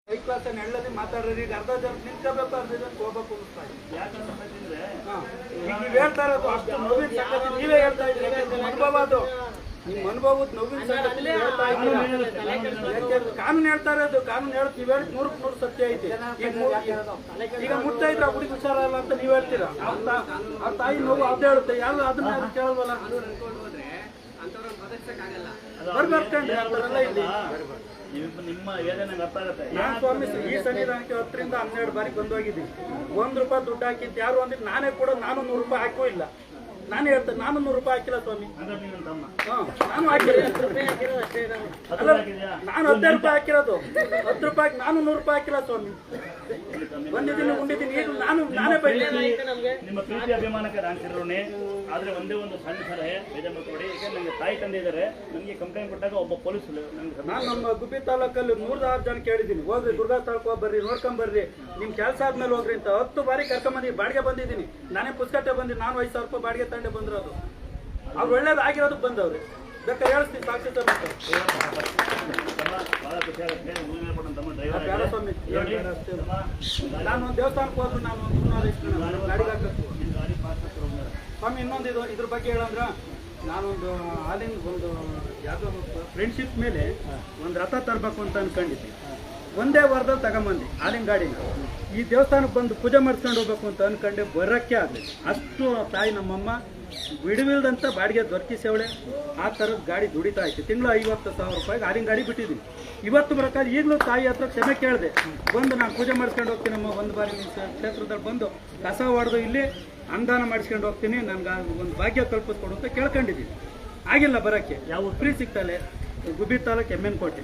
High class ನೆಳ್ಳಲ್ಲಿ ಮಾತಾಡ್ರಿ. ಈಗ ಅರ್ಧ ಜನ ನಿಂತ್ಕೋಬೇಕು, ಅರ್ಧ ಜನ ಹೋಗ್ಬೇಕು ಅನಿಸ್ತಾ ಇದೆ. ನೀವು ಹೇಳ್ತಾ ಇರೋದು ಅಷ್ಟು ನೋವಿನ ಸಂಗತಿ ನೀವೇ ಹೇಳ್ತಾ ಇದ್ರಿ. ನಿಮ್ಮ ಅನುಭವ ಅದು, ನಿಮ್ಮ ಅನುಭವದ ನೋವಿನ ಸಂಗತಿ ಹೇಳ್ತಾ ಇದ್ದೀರಾ. ಕಾನೂನು ಹೇಳ್ತಾ ಇರೋದು, ಕಾನೂನು ಹೇಳಿ ನೀವು ಹೇಳಿ 100% ಸತ್ಯ ಐತಿ. ಈಗ ಮುಟ್ತಾ ಇದ್ರೆ ಆ ಹುಡುಗಿ ಹುಷಾರಲ್ಲ ಅಂತ ನೀವು ಹೇಳ್ತೀರಾ. ಆ ತಾಯಿ ನೋವು ಅದೇ ಹೇಳುತ್ತೆ, ಯಾರು ಅದನ್ನ ಕೇಳಲ್ವಲ್ಲ. ಬರ್ಬೇಕಂದ್ರೆ ಅಂತಾರಲ್ಲ ಇಲ್ಲಿ ನಿಮ್ಮ ಏನೇನು ಅರ್ಥ ಆಗುತ್ತೆ. ನಾನು ಸ್ವಾಮಿ ಈ ಸನ್ನಿಧಾನಕ್ಕೆ 10 ರಿಂದ 12 ಬಾರಿ ಬಂದೋಗಿದ್ದೀನಿ. ₹1 ದುಡ್ಡು ಹಾಕಿದ್ದು ಯಾರು ಅಂದ್ರೆ ನಾನೇ ಕೂಡ. ನಾನು ₹100 ಹಾಕೂ ಇಲ್ಲ. ನಾನೇ ಹೇಳ್ತೇನೆ, ನಾನು ₹100 ಹಾಕಿಲ್ಲ ಸ್ವಾಮಿ. ನಾನು ಹಾಕಿಲ್ಲ. ನಾನು ₹10 ಹಾಕಿರೋದು. ₹10 ನಾನು ₹100 ಹಾಕಿಲ್ಲ ಸ್ವಾಮಿ. ಬಂದಿದ್ದೀನಿ, ಉಂಡಿದ್ದೀನಿ. ಈಗ ನಾನೇ ನಿಮ್ಮ ಪ್ರೀತಿ ಅಭಿಮಾನಕ್ಕೆ ನಾನು ತಿರುಣೆ. ಆದ್ರೆ ಒಂದೇ ಒಂದು ಸಣ್ಣ ಸಲಹೆ ಬೇಜಾರು ಮಾಡ್ಕೊಬೇಡಿ. ಈಗ ನನಗೆ ತಾಯಿ ತಂದೆ ಇದ್ದಾರೆ. ನನಗೆ ಕಂಪ್ಲೇಂಟ್ ಕೊಟ್ಟಾಗ ಒಬ್ಬ ಪೊಲೀಸರು ನಾನು ನಮ್ಮ ಗುಬ್ಬಿ ತಾಲೂಕಲ್ಲಿ 106 ಜನ ಕೇಳಿದ್ದೀನಿ, ಹೋಗ್ರಿ ದುರ್ಗಾ ತಾಲೂಕು ಬರ್ರಿ, ನೋಡ್ಕೊಂಬರ್ರಿ, ನಿಮ್ ಕೆಲಸ ಆದ್ಮೇಲೆ ಹೋಗ್ರಿ ಅಂತ 10 ಬಾರಿ ಕರ್ಕೊಂಬಂದಿ. ಬಾಡಿಗೆ ಬಂದಿದ್ದೀನಿ ನಾನೇ, ಪುಸ್ತಕಟ್ಟೆ ಬಂದಿದ್ದೀನಿ. ನಾನು ₹5,000 ಬಾಡಿಗೆ ತಂಡೆ ಬಂದಿರೋದು. ಅವ್ರು ಒಳ್ಳೇದಾಗಿರೋದಕ್ಕೆ ಬಂದವ್ರಿ. ಬೇಕಾದ್ರೆ ಹೇಳ್ತೀನಿ ಸಾಕ್ಷಿ ಬಹಳ ಖುಷಿ ಆಗುತ್ತೆ. ಸ್ವಾಮಿ ನಾನು ಒಂದು ದೇವಸ್ಥಾನಕ್ಕೆ ಹೋದ್ರು ನಾನು ಗಾಡಿಗೆ ಹಾಕಬೇಕು ಸ್ವಾಮಿ. ಇನ್ನೊಂದು ಇದ್ರ ಬಗ್ಗೆ ಹೇಳಂದ್ರ, ನಾನೊಂದು ಹಾಲಿನ ಒಂದು ಯಾವುದೋ ಫ್ರೆಂಡ್ಶಿಪ್ ಮೇಲೆ ಒಂದು ರಥ ತರಬೇಕು ಅಂತ ಅನ್ಕೊಂಡಿದ್ದೆ. ಒಂದೇ ವಾರದಲ್ಲಿ ತಗೊಂಬಂದು ಹಾಲಿನ ಗಾಡಿನ ಈ ದೇವಸ್ಥಾನಕ್ಕೆ ಬಂದು ಪೂಜೆ ಮಾಡಿಸ್ಕೊಂಡು ಹೋಗ್ಬೇಕು ಅಂತ ಅನ್ಕೊಂಡೆ. ಬರೋಕ್ಕೆ ಆಗಲಿ. ಅಷ್ಟು ತಾಯಿ ನಮ್ಮಮ್ಮ ಬಿಡುವಿಲ್ದಂತ ಬಾಡಿಗೆ ದೊರಕಿಸವಳೆ. ಆ ಥರದ ಗಾಡಿ ದುಡಿತಾ ಇತ್ತು. ತಿಂಗಳು ₹50,000 ಹಾಲಿನ ಗಾಡಿ ಬಿಟ್ಟಿದ್ದೀನಿ. ಇವತ್ತು ಬರೋಕ್ಕಾಗ ಈಗಲೂ ತಾಯಿ ಹತ್ರ ಕ್ಷಮೆ ಕೇಳಿದೆ. ಬಂದು ನಾನು ಪೂಜೆ ಮಾಡಿಸ್ಕೊಂಡು ಹೋಗ್ತೀನಮ್ಮ, ಒಂದು ಬಾರಿ ನಿಮ್ಮ ಕ್ಷೇತ್ರದಲ್ಲಿ ಬಂದು ಕಸ ಹೊಡೆದು ಇಲ್ಲಿ ಅನುದಾನ ಮಾಡಿಸ್ಕೊಂಡು ಹೋಗ್ತೀನಿ, ನನ್ಗೆ ಒಂದು ಭಾಗ್ಯ ಕಲ್ಪಿಸ್ಕೊಡು ಅಂತ ಕೇಳ್ಕೊಂಡಿದ್ದೀನಿ. ಆಗಿಲ್ಲ ಬರೋಕ್ಕೆ. ಯಾವ ಫ್ರೀ ಸಿಗ್ತಲ್ಲ. ಗುಬ್ಬಿ ತಾಲೂಕು ಎಮ್ಮೆನಕೋಟೆ,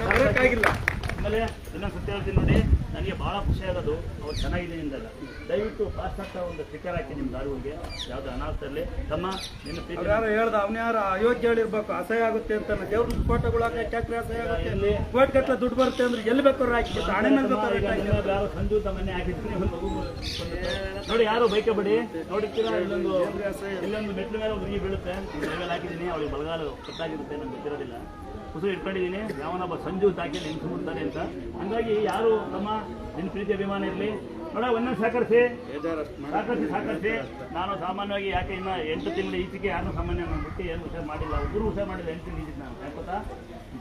ಬರೋಕ್ಕಾಗಿಲ್ಲ. ಆಮೇಲೆ ಇನ್ನೊಂದು ಸತ್ಯ ಹೇಳ್ತೀನಿ ನೋಡಿ, ನನಗೆ ಭಾಳ ಖುಷಿ ಆಗೋದು ಅವ್ರು ಚೆನ್ನಾಗಿದೆ ಅಂದಾಗ ದಯವಿಟ್ಟು ಫಾಸ್ಟ್ ಆಗ್ತಾ ಒಂದು ಸ್ಟಿಕ್ಕರ್ ಹಾಕಿ ನಿಮ್ಮ ದಾರುವಿಗೆ ಯಾವುದೇ ಅನಾಹುತದಲ್ಲಿ ತಮ್ಮ ನಿನ್ನ ಯಾರು ಹೇಳ್ದ ಅವನ ಯಾರು ಅಯೋಗ್ಯ ಹೇಳಿರ್ಬೇಕು. ಅಸಹ್ಯ ಆಗುತ್ತೆ ಅಂತ ದೇವ್ರ ಫೋಟೋಗಳು ಹಾಕಿ ಟ್ಯಾಕ್ಟ್ರಿ ಅಸಹ್ಯ ಆಗುತ್ತೆ, ಕೋಟಿ ಗಟ್ಟಲೆ ದುಡ್ಡು ಬರುತ್ತೆ ಅಂದ್ರೆ ಎಲ್ಲಿ ಬೇಕಾದ್ರೂ ಹಾಕಿ ಹಣೆ ಯಾರು ಸಂಜು ಮನೆ ಹಾಕಿದ್ದೀನಿ. ನೋಡಿ ಯಾರು ಬೈಕಬೇಡಿ. ನೋಡಿರ್ತೀರಾ ಇಲ್ಲೊಂದು ಮೆಟ್ಲು ಮೇಲೆ ಒಂದು ಹುಡುಗಿ ಬೀಳುತ್ತೆ, ಮೇಲೆ ಹಾಕಿದ್ದೀನಿ. ಅವಳಿಗೆ ಬಲಗಾಲ ಕಟ್ಟಾಗಿರುತ್ತೆ, ನಂಗೆ ಗೊತ್ತಿರೋದಿಲ್ಲ. ಕುಸು ಇಟ್ಕೊಂಡಿದ್ದೀನಿ, ಯಾವನೊಬ್ಬ ಸಂಜು ಹಾಕಿ ನೆನ್ಸ್ಬಿಡ್ತಾನೆ ಅಂತ. ಹಂಗಾಗಿ ಯಾರು ನಮ್ಮ ನಿನ್ನ ಪ್ರೀತಿ ಅಭಿಮಾನ ಇರಲಿ ನೋಡ, ಒಂದೊಂದು ಸಹಕರಿಸಿ. ನಾನು ಸಾಮಾನ್ಯವಾಗಿ ಯಾಕೆ ಇನ್ನು 8 ತಿಂಗಳು ಈಚೆಗೆ ಯಾರನ್ನೂ ಸಾಮಾನ್ಯ ನಾನು ಬಿಟ್ಟು ಏನು ಹುಷಾರು ಮಾಡಿಲ್ಲ. ಒಬ್ಬರು ಹುಷಾರು ಮಾಡಿಲ್ಲ 8 ತಿಂಗಳು ಈಚೆಗೆ. ನಾನು ಯಾಕೆ ಗೊತ್ತಾ,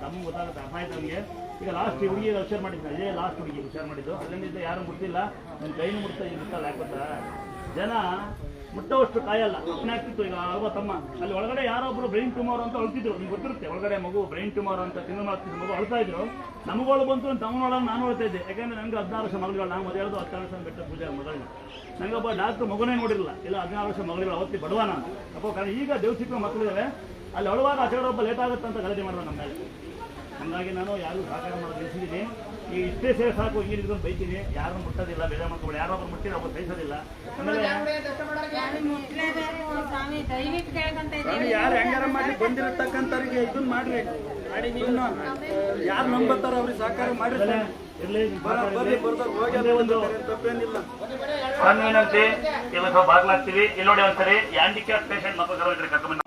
ತಮ್ಗೆ ಗೊತ್ತಾಗುತ್ತೆ, ಅರ್ಥ ಆಯ್ತು ನನಗೆ. ಈಗ ಲಾಸ್ಟ್ ಹುಡುಗಿ ಹುಷಾರು ಮಾಡಿದ್ದು, ಅದೇ ಲಾಸ್ಟ್ ಹುಡುಗಿ ಹುಷಾರು ಮಾಡಿದ್ದು. ಅಲ್ಲಿಂದ ಯಾರು ಮುಟ್ಟಿಲ್ಲ, ನನ್ನ ಕೈನೂ ಮುಟ್ತಾ ಮುಟ್ಟಲ್ಲ. ಯಾಕೆ ಗೊತ್ತಾ, ಜನ ಮುಟ್ಟವಷ್ಟು ಕಾಯಲ್ಲ. ಆಗ್ತಿತ್ತು. ಈಗ ಅಲ್ವಾ ತಮ್ಮ ಅಲ್ಲಿ ಒಳಗಡೆ ಯಾರೊಬ್ರು ಬ್ರೈನ್ ಟ್ಯೂಮರ್ ಅಂತ ಅಳ್ತಿದ್ರು. ನಿಮ್ಗೆ ಗೊತ್ತಿರುತ್ತೆ, ಒಳಗಡೆ ಮಗು ಬ್ರೈನ್ ಟ್ಯೂಮರ್ ಅಂತ ತಿಂಗಳು ಮಾಡ್ತಿದ್ರು, ಮಗು ಅಳ್ತಾ ಇದ್ರು. ನಮಗೋಳು ಬಂತು, ತಮ್ಮನೊಳಗೆ ನಾನು ಹೇಳ್ತಾ ಇದ್ದೆ. ಯಾಕಂದ್ರೆ ನನಗೆ 16 ವರ್ಷ ಮಗಳು. ನಾನು ಮದುವೆ ಹೇಳೋದು 16 ವರ್ಷ ಬೆಟ್ಟ ಪೂಜೆ ಮಗಳನ್ನ. ನನಗೊಬ್ಬ ಡಾಕ್ಟ್ರು ಮಗುನೇ ನೋಡಿರಲಿಲ್ಲ. ಇಲ್ಲ 16 ವರ್ಷ ಮಗಳಿಲ್ಲ, ಅವತ್ತಿ ಬಡವ ನಾನು. ಅಪ್ಪ ಕಾರಣ ಈಗ ದೇವಸಿಕ್ಕ ಮಕ್ಕಳಿದ್ದಾವೆ. ಅಲ್ಲಿ ಅಳುವಾಗ ಆ ಕಡೆ ಒಬ್ಬ ಲೇಟ್ ಆಗುತ್ತೆ ಅಂತ ಗಲಾಟೆ ಮಾಡೋದು ನಮ್ಮ ಮೇಲೆ. ಹಾಗಾಗಿ ನಾನು ಯಾರು ಸಹಕಾರ ಮಾಡೋದು ನಿಲ್ಲಿಸಿದ್ದೀನಿ. ಈ ಇಷ್ಟೇ ಸೇರಿ ಸಾಕು, ಹಿಂಗೆ ಇದ್ಕೊಂಡು ಬೈತೀನಿ. ಯಾರನ್ನು ಮುಟ್ಟೋದಿಲ್ಲ, ಬೇರೆ ಮಾಡ್ಕೊಂಡು ಯಾರೊಬ್ಬರು ಮುಟ್ಟಿದ್ರೆ ಒಬ್ಬರು ಸಹಿಸೋದಿಲ್ಲ. ಆಮೇಲೆ ಯಾರು ಹೆಂಗಾರ ಮಾಡಿ ಬಂದಿರತಕ್ಕಂಥವ್ರಿಗೆ ಇದನ್ನ ಮಾಡ್ರಿ. ಯಾರು ನಂಬತ್ತಾರ ಅವ್ರಿಗೆ ಸಹಕಾರ ಮಾಡಿ. ತಪ್ಪೇನಿಲ್ಲ. ವಿನಂತಿ, ಇವತ್ತು ಬಾಗ್ಲಾಗ್ತೀವಿ. ಇಲ್ಲಿ ನೋಡಿ ಒಂದ್ಸರಿ ಹ್ಯಾಂಡಿಕ್ಯಾಪ್ ಪೇಷಂಟ್ ಮಕ್ಕಳು ಕರ್ಕೊಂಡು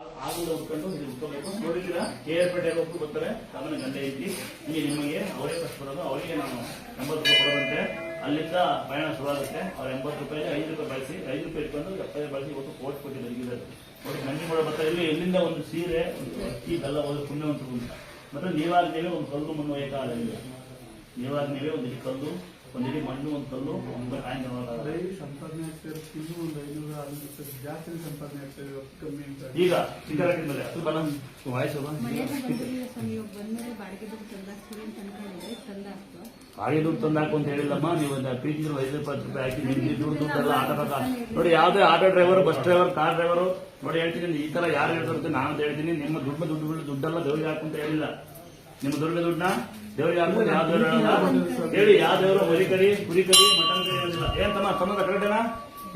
ನೋಡಿದ್ದೀರಾ, KR ಒಬ್ಬರು ಬರ್ತಾರೆ. ಸಾಮಾನ್ಯ ಗಂಟೆ ಐತಿ. ಇಲ್ಲಿ ನಿಮಗೆ ಅವರೇ ಫಸ್ಟ್ ಬರೋದು. ಅವರಿಗೆ ನಾನು ₹80 ಕೊಡೋದಂತೆ. ಅಲ್ಲಿಂದ ಪ್ರಯಾಣ ಶುರುವಾಗುತ್ತೆ. ಅವ್ರು ₹80 ₹5 ಬಳಸಿ, ₹5 ಇಟ್ಕೊಂಡು ₹70 ಬಳಸಿ ಇವತ್ತು ಕೋರ್ಟ್ ಕೊಟ್ಟಿದ್ದಾರೆ. ನೋಡಿ ನಂಜಿ ಕೂಡ ಬರ್ತಾರೆ. ಇಲ್ಲಿ ಎಲ್ಲಿಂದ ಒಂದು ಸೀರೆ, ಒಂದು ಅಕ್ಕಿ, ಬೆಲ್ಲ, ಒಂದು ಪುಣ್ಯವಂತರು ಮತ್ತೆ ನೀವಾಗ ನೀವೇ ಒಂದು ಕಲ್ಲು ಮಣ್ಣು ಒಯ್ಯಕ್ಕಾಗಲ್ಲ. ನೀವಾಗ ನೀವೇ ಒಂದು ಇಡೀ ಕಲ್ಲು, ಒಂದು ಇಡೀ ಮಣ್ಣು, ಒಂದು ಕಲ್ಲು, ಒಂದು ಕಾಯಿನ್ ಸಂಪಾದನೆ ಆಗ್ತಾರೆ. ಒಂದು 500 ಜಾಸ್ತಿ ಸಂಪಾದನೆ ಆಗ್ತದೆ ಕಮ್ಮಿ ಅಂತ. ಈಗ ಸಿಗರೇಟ್ ಮೇಲೆ ವಾಯ್ಸ್ ಬಾಡಿಗೆ ದುಡ್ಡು ತಂದಾಕು ಅಂತ ಹೇಳಿಲ್ಲಮ್ಮ. ನೀವು ಪ್ರೀತಿದ್ರು ₹5 ಹಾಕಿ ನಿಮ್ಗೆ ದುಡ್ಡೆಲ್ಲ ಆಟೋದ ನೋಡಿ. ಯಾವುದೇ auto driver, bus driver, car driver ನೋಡಿ ಹೇಳ್ತೀನಿ. ಈ ತರ ಯಾರು ಹೇಳ್ತಾರೆ ನಾನು ಹೇಳ್ತೀನಿ. ನಿಮ್ಮ ದುಡ್ಡೆಲ್ಲ ದೇವರಿಗೆ ಹಾಕುಂತ ಹೇಳಿಲ್ಲ. ನಿಮ್ಮ ದುಡ್ಡನ್ನ ದೇವರಿಗೆ ಹಾಕೊಂಡು ಯಾವ ದೇವರು ಹೇಳಿ. ಯಾವ ದೇವರು ಮರಿ ಕಡಿ, ಕುರಿ ಕಡಿ, ಮಟನ್ ಕಡಿ ಅನ್ನೋದಿಲ್ಲ. ಏನ್ ತಮ್ಮ ಸಂಬಂಧ ಕರೆಕ್ಟೇನಾ?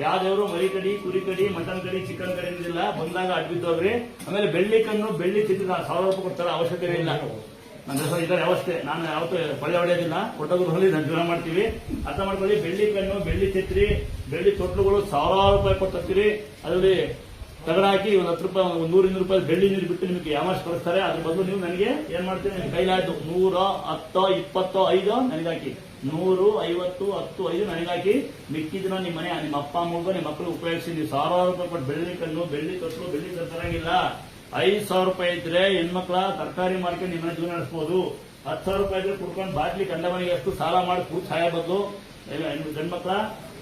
ಯಾವ ದೇವರು ಮರಿ ಕಡಿ, ಕುರಿ ಕಡಿ, ಮಟನ್ ಕಡಿ, ಚಿಕನ್ ಕಡಿ ಅನ್ನೋದಿಲ್ಲ. ಬಂದಾಗ ಅಡ್ಬಿದ್ದವ್ರಿ. ಆಮೇಲೆ ಬೆಳ್ಳಿ ಕಣ್ಣು, ಬೆಳ್ಳಿ ಚಿತ್ರ ₹1,000 ಕೊಡ್ತಾರೆ, ಅವಶ್ಯಕತೆ ಇಲ್ಲ. ನನ್ನ ಹೆಸರು ಇದರ ವ್ಯವಸ್ಥೆ. ನಾನು ಯಾವತ್ತೂ ಪಳ್ಳೆ ಹೊಡೆಯೋದಿಲ್ಲ. ಕೊಟ್ಟೋದ್ರು ಹೊಲಿ ನಾನು ಜೀವನ ಮಾಡ್ತೀವಿ. ಅರ್ಥ ಮಾಡ್ಕೊಳ್ಳಿ. ಬೆಳ್ಳಿ ಕಣ್ಣು, ಬೆಳ್ಳಿ ಛತ್ರಿ, ಬೆಳ್ಳಿ ತೊಟ್ಲುಗಳು ₹1,000 ಕೊಟ್ಟು ತರ್ತೀರಿ. ಅದರಲ್ಲಿ ತಗಡ ಹಾಕಿ ಒಂದು 10 ರೂಪಾಯಿ, ಒಂದು 100 ರೂಪಾಯಿ ಬೆಳ್ಳಿ ನೀರು ಬಿಟ್ಟು ನಿಮಗೆ ಯಾಮಾಶ್ ಕಳಿಸ್ತಾರೆ. ಅದ್ರ ಬದಲು ನೀವು ನನಗೆ ಏನ್ ಮಾಡ್ತೀರಿ, ನಿಮ್ಗೆ ಕೈಲಾಯ್ತು 100, 10, 20, 5 ನನಗೆ ಹಾಕಿ, 100, 50, 10, 5 ನನಗೆ ಹಾಕಿ, ಮಿಕ್ಕಿದಿನ ನಿಮ್ಮ ಮನೆ ನಿಮ್ಮ ಅಪ್ಪ ಅಮ್ಮಗೂ ನಿಮ್ಮ ಮಕ್ಕಳು ಉಪಯೋಗಿಸಿ. ನೀವು 1000 ರೂಪಾಯಿ ಕೊಟ್ಟು ಬೆಳ್ಳಿ ಕಣ್ಣು, ಬೆಳ್ಳಿ ಕಟ್ಟು, ಬೆಳ್ಳಿ ತರಂಗಿಲ್ಲ. 5,000 ರೂಪಾಯಿ ಇದ್ರೆ ಹೆಣ್ಮಕ್ಳ ತರಕಾರಿ ಮಾರ್ಕೆಟ್ ನಿಮ್ಮ ಜೀವನ ನಡೆಸಬಹುದು. 10,000 ರೂಪಾಯಿ ಇದ್ರೆ ಕುಡ್ಕೊಂಡು ಬಾಟ್ಲಿ ಕಂಡ ಮನೆಗೆ ಅಷ್ಟು ಸಾಲ ಮಾಡಿ ಕೂತ್ ಸಾಯ ಬದಲು ಗಂಡ್ಮಕ್ಳ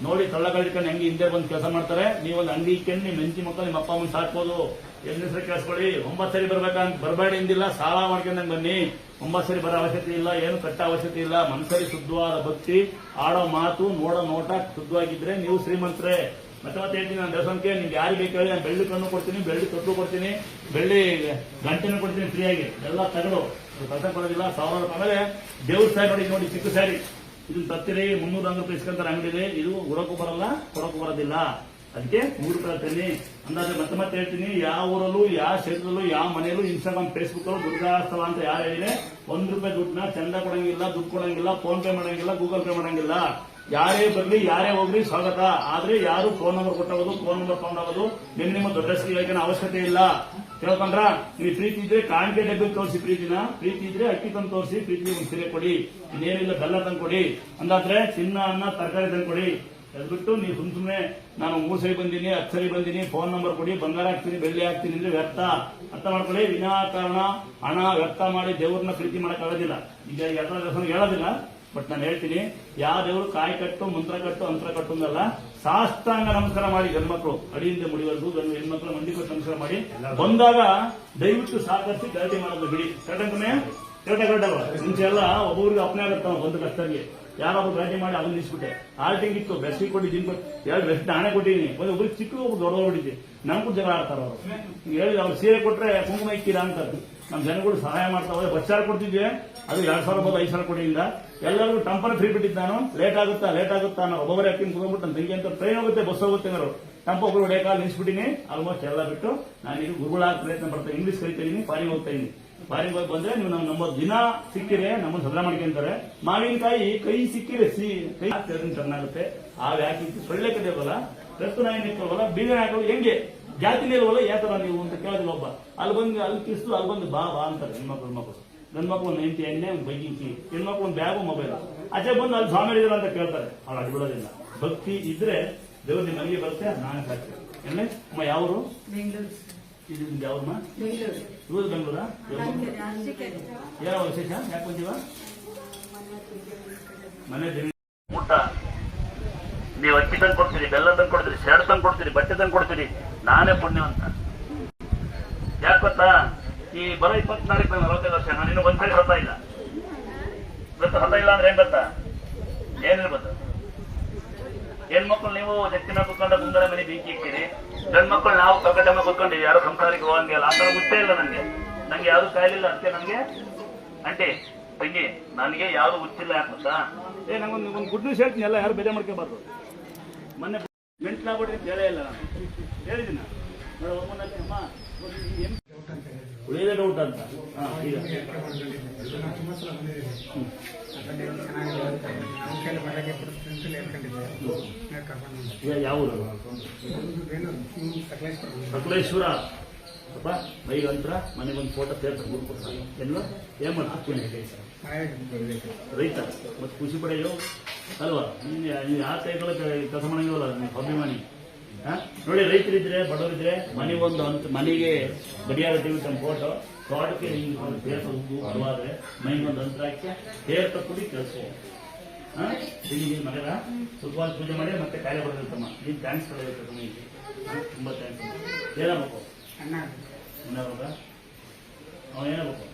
ನೋಡಿ ತಳ್ಳಗಳಿಟ್ಕೊಂಡು ಹೆಂಗೆ ಹಿಂದೆ ಬಂದು ಕೆಲಸ ಮಾಡ್ತಾರೆ. ನೀವೊಂದು ಅಂಗಡಿ ಇಟ್ಕೊಂಡು ನಿಮ್ಮ ಹೆಂಡತಿ ಮಕ್ಕಳು ನಿಮ್ಮ ಅಪ್ಪ ಅಮ್ಮನ ಸಾಕ್ಬೋದು. ಹೆಸರು ಕೇಳಿಸ್ಕೊಳ್ಳಿ. 9 ಸರಿ ಬರ್ಬೇಕಂತ ಬರಬೇಡಿ ಎಂದಿಲ್ಲ, ಸಾಲ ಮಾಡ್ಕೊಂಡಂಗೆ ಬನ್ನಿ. 9 ಸರಿ ಬರೋ ಅವಶ್ಯಕತೆ ಇಲ್ಲ, ಏನು ಕಟ್ಟ ಅವಶ್ಯಕತೆ ಇಲ್ಲ. ಮನಸ್ಸಲ್ಲಿ ಶುದ್ಧವಾದ ಭಕ್ತಿ, ಆಡೋ ಮಾತು, ನೋಡೋ ನೋಟ ಶುದ್ಧವಾಗಿದ್ರೆ ನೀವು ಶ್ರೀಮಂತರೇ. ಮತ್ತೆ ಹೇಳ್ತೀನಿ, ನಾನು ದೇವಸ್ಥಾನಕ್ಕೆ ನಿಮ್ಗೆ ಯಾರು ಬೇಕು ಹೇಳಿ, ನಾನು ಬೆಳ್ಳಿ ಕಣ್ಣು ಕೊಡ್ತೀನಿ, ಬೆಳ್ಳಿ ತೊಟ್ಟು ಕೊಡ್ತೀನಿ, ಬೆಳ್ಳಿ ಗಂಟೆನೂ ಕೊಡ್ತೀನಿ ಫ್ರೀಯಾಗಿ. ಎಲ್ಲ ತಗಡು ಕೆಲಸ ಕೊಡೋದಿಲ್ಲ. 1000 ರೂಪಾಯಿ. ಆಮೇಲೆ ದೇವ್ರ ಸ್ಯಾರಿ ನೋಡಿ, ಚಿಕ್ಕ ಸ್ಯಾರಿ ಇದನ್ನ ತರ್ತೀರಿ, 300 ರೂಪಾಯಿ ಇಸ್ಕೊಂತಾರೆ ಅಂಗಡಿಲಿ. ಇದು ಉಡಕ್ಕೂ ಬರಲ್ಲ, ಕೊಡಕ್ಕೂ ಬರೋದಿಲ್ಲ. ಅದಕ್ಕೆ 3 ರೂಪಾಯಿ ತನ್ನಿ ಅಂದಾಜೆ. ಮತ್ತೆ ಹೇಳ್ತೀನಿ, ಯಾವ ಊರಲ್ಲೂ, ಯಾವ ಕ್ಷೇತ್ರದಲ್ಲೂ, ಯಾವ ಮನೆಯಲ್ಲೂ ಇನ್ಸ್ಟಾಗ್ರಾಮ್, ಫೇಸ್ಬುಕ್ ದುರ್ಗಾಸ್ತವ ಅಂತ ಯಾರು ಹೇಳಿದ್ರೆ 1 ರೂಪಾಯಿ ದುಡ್ಡನ್ನ ಚಂದ ಕೊಡಂಗಿಲ್ಲ, ದುಡ್ಡು ಕೊಡಂಗಿಲ್ಲ, ಫೋನ್ ಪೇ ಮಾಡಂಗಿಲ್ಲ, ಗೂಗಲ್ ಪೇ ಮಾಡಂಗಿಲ್ಲ. ಯಾರೇ ಬರ್ಲಿ, ಯಾರೇ ಹೋಗ್ಲಿ ಸ್ವಾಗತ. ಆದ್ರೆ ಯಾರು ಫೋನ್ ನಂಬರ್ ಕೊಟ್ಟೋದು, ಫೋನ್ ನಂಬರ್ ತಗೊಂಡೋಗೋದು, ನಿಮ್ಮ ದೊಡ್ಡ ಹೇಳೋಕೆ ಅವಶ್ಯಕತೆ ಇಲ್ಲ. ಕೇಳ್ಕೊಂಡ್ರ? ನೀವು ಪ್ರೀತಿ ಇದ್ರೆ ಕಾಣಿಕೆ ಡಬ್ಬಿ ತೋರಿಸಿ ಪ್ರೀತಿನ, ಪ್ರೀತಿ ಇದ್ರೆ ಅಕ್ಕಿ ತಂದು ತೋರಿಸಿ ಪ್ರೀತಿ ಒಂದು ಸೀರೆ ಕೊಡಿ, ಇನ್ನೇನಿಲ್ಲ ಬೆಲ್ಲ ತಂದು ಕೊಡಿ. ಅಂದಾದ್ರೆ ಚಿನ್ನ, ಅನ್ನ, ತರಕಾರಿ ತಂದು ಕೊಡಿ. ಅದ್ಬಿಟ್ಟು ನೀವು ಸುಮ್ಮನೆ ನಾನು 3 ಸರಿ ಬಂದೀನಿ, 10 ಸರಿ ಬಂದೀನಿ, ಫೋನ್ ನಂಬರ್ ಕೊಡಿ, ಬಂಗಾರ ಹಾಕ್ತೀನಿ, ಬೆಳ್ಳಿ ಹಾಕ್ತೀನಿ ಅಂದ್ರೆ ವ್ಯರ್ಥ. ಅರ್ಥ ಮಾಡ್ಕೊಳ್ಳಿ. ವಿನಾಕಾರಣ ಹಣ ವ್ಯರ್ಥ ಮಾಡಿ ದೇವ್ರನ್ನ ಪ್ರೀತಿ ಮಾಡಕ್ ಆಗೋದಿಲ್ಲ. ಈಗ ಹೇಳೋದಿಲ್ಲ, ಬಟ್ ನಾನು ಹೇಳ್ತೀನಿ, ಯಾವ ದೇವರು ಕಾಯಿ ಕಟ್ಟು, ಮಂತ್ರ ಕಟ್ಟು, ಅಂತ್ರ ಕಟ್ಟು ಅಂದಲ್ಲ, ಸಾಷ್ಟಾಂಗ ನಮಸ್ಕಾರ ಮಾಡಿ ಗಂಡ್ಮಕ್ಳು ಅಡಿಯಿಂದ ಮುಡಿವರೆಗೂ ಹೆಣ್ಮಕ್ಳು ಮಂಡಿ ಕೊಟ್ಟು ನಮಸ್ಕಾರ ಮಾಡಿ ಬಂದಾಗ ದಯವಿಟ್ಟು ಸಾಕಷ್ಟು ಗಲಾಟೆ ಮಾಡೋದು ಬಿಡಿ. ಕರೆಕ್ಟೇ ಕರೆಕ್ಟಲ್ವಾ? ಮುಂಚೆ ಎಲ್ಲ ಒಬ್ಬೊಬ್ರಿಗೆ ಅಪ್ನೆ ಆಗುತ್ತಾವ ಒಂದು ಕಷ್ಟಕ್ಕೆ. ಯಾರೊಬ್ಬರು ಗಲಾಟೆ ಮಾಡಿ ಅದನ್ನ ನಿಲ್ಸ್ಬಿಟ್ಟೆ. ಆಲ್ಟಿಂಗ್ ಇತ್ತು, ಬೆಸ್ಟಿಗೆ ಕೊಟ್ಟಿದ್ದೀನಿ, 2 ಬೆಸ್ಟ್ ನಾನೇ ಕೊಟ್ಟಿದ್ದೀನಿ. ಒಬ್ಬರಿಗೆ ಚಿಕ್ಕ ಒಬ್ಬರು ದೊಡ್ಡವ್ರು ಹೊಡಿದ್ವಿ. ನಮಗೂ ಜಗಳ ಆಡ್ತಾರ ಅವರು. ಹೇಳಿ ಅವ್ರು ಸೀರೆ ಕೊಟ್ರೆ ಕುಂಕುಮ ಇಕ್ಕಿರಾ ಅಂತಾರೆ. ನಮ್ಮ ಜನಗಳು ಸಹಾಯ ಮಾಡ್ತಾವೆ. ಬಸ್ಸಾರು ಕೊಡ್ತಿದ್ವಿ, ಅದು 2,000 ರೂಪಾಯಿ 5,000 ಕೊಟ್ಟಿಯಿಂದ ಎಲ್ಲರಿಗೂ ಟಂಪರ್ ಫ್ರೀ ಬಿಟ್ಟಿದ್ದು. ನಾನು ಲೇಟ್ ಆಗುತ್ತಾ ನಾನು ಒಬ್ಬೊಬ್ಬರೇ ಹಾಕಿ ಕುತ್ಕೊಂಡ್ಬಿಟ್ಟು ನನ್ನ ತಂಗಿ ಅಂತ ಟ್ರೈನ್ ಹೋಗುತ್ತೆ, ಬಸ್ ಹೋಗುತ್ತೆ ಅನ್ನೋರು ಟಂಪ ಒಬ್ಬರು ಹೊಡೆಯಕಾಲ ನಿಲ್ಸ್ಬಿಟ್ಟಿನಿ. ಆಲ್ಮೋಸ್ಟ್ ಎಲ್ಲ ಬಿಟ್ಟು ನಾನು ಈಗ ಗುರುಗಳಾಗ ಪ್ರಯತ್ನ ಪಡ್ತೀನಿ. ಇಂಗ್ಲಿಷ್ ಕಲಿತಾ ಇದೀನಿ, ಫಾರಿನ್ ಹೋಗ್ತಾ ಇದೀನಿ. ಫಾರಿನ್ ಹೋಗಿ ಬಂದ್ರೆ ನೀವು ನಮ್ಮ ದಿನ ಸಿಕ್ಕಿದ್ರೆ ನಮ್ಮನ್ನು ಸದಾ ಮಾಡ್ಕೊಂತಾರೆ. ಮಾವಿನಕಾಯಿ ಕೈ ಸಿಕ್ಕಿದ್ರೆ ಕೈ ಚೆನ್ನಾಗುತ್ತೆ. ಆಗ ಯಾಕಿತ್ತು ಸೊಳ್ಳೆ ಕದಿಯೋಲ್ಲ, ರಕ್ತ ನಾಯಿ ನಿಂತವಲ್ಲ, ಬೀಗ ಹಾಕೋದು ಹೆಂಗೆ ಜಾತಿನೇ ಇಲ್ವಲ್ಲ, ಯಾತರ ನೀವು ಅಂತ ಕೇಳೋದಿಲ್ಲ. ಒಬ್ಬ ಅಲ್ಲಿ ಕಿಸ್ತು ಅಲ್ಲಿ ಬಂದು ಬಾ ಅಂತಾರೆ ಹೆಣ್ಮಕ್ಳು. ಗಂಡ್ಮಕ್ಳು ಒಂದು 90 ಎಣ್ಣೆ, ಒಂದು ಬೈಕಿಂಕಿ, ಹೆಣ್ಮಕ್ಳು ಒಂದು ಬ್ಯಾಗು, ಮೊಬೈಲ್. ಅಜ್ಜೆ ಬಂದು ಅಲ್ಲಿ ಸ್ವಾಮಿ ಹೇಳಿದ್ರು ಅಂತ ಕೇಳ್ತಾರೆ. ಅವ್ರು ಅಡ್ಬಿಡೋದಿಲ್ಲ. ಭಕ್ತಿ ಇದ್ರೆ ದೇವ್ರ ನಿಮ್ಮ ಮನೆಗೆ ಬರುತ್ತೆ. ನಾನು ಸಾಕು ಎಣ್ಣೆ ಅಮ್ಮ. ಯಾವರು ಇದು? ಯಾವ್ರಮ್ಮ? ಇವರು ಬೆಂಗಳೂರಾ? ಏನೋ ವಿಶೇಷ? ಯಾಕೆ ಬಂದೀವ? ಮನೆ ಊಟ ನೀವು ಅಕ್ಕಿ ತಂದು ಕೊಡ್ತೀರಿ, ಬೆಲ್ಲ ತಂದು ಕೊಡ್ತೀರಿ, ಶರ್ಟ್ ತಂದು ಕೊಡ್ತೀರಿ, ಬಟ್ಟೆ ತಂದು ಕೊಡ್ತೀರಿ. ನಾನೇ ಪುಣ್ಯವಂತ. ಯಾಕೆ ಗೊತ್ತಾ? ಈ ಬರೋ 24 45 ವರ್ಷ ನಾನು ಇನ್ನೂ ಒಂದ್ಸರಿ ಹತ ಇಲ್ಲ. ಹತ ಇಲ್ಲ ಅಂದ್ರೆ ಏನ್ ಗೊತ್ತಾ? ಏನಿರ್ಬೋದು? ಹೆಣ್ಮಕ್ಳು ನೀವು ಜಕ್ತಿನ ಕುತ್ಕೊಂಡ ಮುಂದೆ ಮನೆ ಬೆಂಕಿ ಇಕ್ತೀರಿ. ಗಂಡ್ಮಕ್ಳು ನಾವು ಕಗ್ಗಟಮ್ಮ ಕುತ್ಕೊಂಡಿವಿ, ಯಾರು ಸಂಸಾರಕ್ಕೆ ಹೋಗಂಗಿಲ್ಲ. ಆ ತರ ಮುಚ್ಚೇ ಇಲ್ಲ ನಂಗೆ ಯಾವ್ದು ಕಾಯಿಲಿಲ್ಲ. ಅದಕ್ಕೆ ನನಗೆ ಅಂಟಿ ತಂಗಿ ನನಗೆ ಯಾವ್ದು ಹುಚ್ಚಿಲ್ಲ. ಯಾಕೆ ಗೊತ್ತಾ? ನಂಗೊಂದು ಗುಡ್ ನ್ಯೂಸ್ ಹೇಳ್ತೀನಿ, ಎಲ್ಲ ಯಾರು ಬೇರೆ ಮಾಡ್ಕೋಬಾರ್ದು. ಮೊನ್ನೆ ಮೆಂಟ್ಲಾಗ್ಬಿಟ್ರಿ ಅಂತ ಹೇಳೇ ಇಲ್ಲ. ನಾನು ಹೇಳಿದ್ದೀನಿ ಅಮ್ಮ ಉಳಿಯದೇ ಡೌಟ್ ಅಂತ. ಈಗ ಯಾವ ಸಕಲೇಶ್ವರ ಅಪ್ಪ ಮೈಗಂತ್ರ ಮನೆಗೊಂದು ಫೋಟೋ ಸೇರ್ಕೊಂಡು ಕೊಡ್ತಾರೆ. ಎಲ್ಲ ಏನ್ ಮಾಡ್ತೀನಿ ರೈತ ಮತ್ತೆ ಖುಷಿ ಪಡೆಯೋ ಅಲ್ವಾ? ನೀವು ಯಾವ ಕೈಗಳ ಕೆಲಸ ಮಾಡಂಗಿಲ್ಲ, ನೀವು ಅಭಿಮಾನಿ. ನೋಡಿ, ರೈತರಿದ್ರೆ ಬಡವರಿದ್ರೆ ಮನೆಗೆ ಗಡಿಯಾರ ಟಿವಿ ತಮ್ಮ ಫೋಟೋ ತೋಟಕ್ಕೆ ಬಡವಾದ್ರೆ ಮೈಗೊಂದು ಅಂತರ ಹಾಕಿ ಹೇರ್ ತಕ್ಕೊಡಿ ಕೆಲಸ ಮಗರ ಸುಖವಾದ ಪೂಜೆ ಮಾಡಿ ಮತ್ತೆ ಕಾಯಿಲೆ ಬರೋದಿರ್ತಮ್ಮ. ನೀನು ಥ್ಯಾಂಕ್ಸ್ ಕೊಡಬೇಕು ಮನೆಗೆ. ತುಂಬಾ ಥ್ಯಾಂಕ್ಸ್. ಏನಾಗಬೇಕು ಮನೆಯವಾಗ ಅವ ಏನಾಗಬೇಕು?